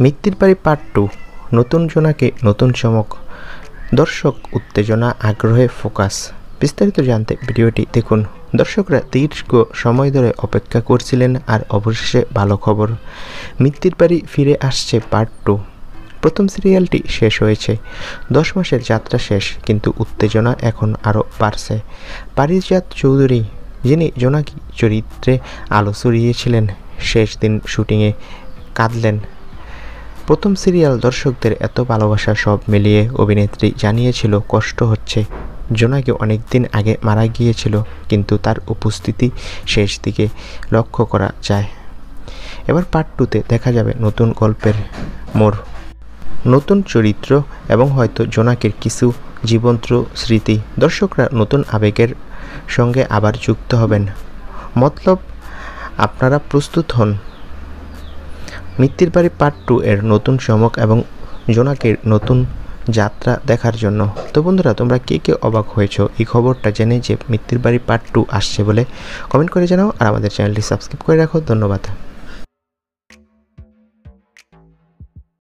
মিত্তির বাড়ি পার্ট 2 নতুন জোনাকি নতুন চমক। দর্শক উত্তেজনা আগ্রহে ফোকাস। বিস্তারিত জানতে ভিডিওটি দেখুন। দর্শকরা দীর্ঘ সময় ধরে অপেক্ষা করছিলেন আর অবশেষে ভালো খবর, মিত্তির বাড়ি ফিরে আসছে পার্ট 2। প্রথম সিরিয়ালটি শেষ হয়েছে, 10 মাসের যাত্রা শেষ, কিন্তু উত্তেজনা এখন আরও বাড়ছে। পারিজাত চৌধুরী, যিনি জোনাকি চরিত্রে আলো ছড়িয়েছিলেন, শেষ দিন শুটিংয়ে কাঁদলেন। প্রথম সিরিয়াল দর্শকদের এত ভালোবাসা, সব মিলিয়ে অভিনেত্রী জানিয়েছিল কষ্ট হচ্ছে। জোনাকি অনেক দিন আগে মারা গিয়েছিল, কিন্তু তার উপস্থিতি শেষ দিকে লক্ষ্য করা যায়। এবার পার্ট 2তে দেখা যাবে নতুন গল্পের মোড়, নতুন চরিত্র এবং হয়তো জোনাকির কিছু জীবন্ত স্মৃতি। দর্শকরা নতুন আবেগের সঙ্গে আবার যুক্ত হবেন। মতলব, আপনারা প্রস্তুত হন মিত্তির বাড়ি পার্ট 2 এর নতুন চমক এবং জোনাকির নতুন যাত্রা দেখার জন্য। তো বন্ধুরা, তোমরা কে অবাক হয়েছো এই খবরটা জেনে যে মিত্তির বাড়ি পার্ট 2 আসছে বলে? কমেন্ট করে জানাও আর আমাদের চ্যানেলটি সাবস্ক্রাইব করে রাখো। ধন্যবাদ।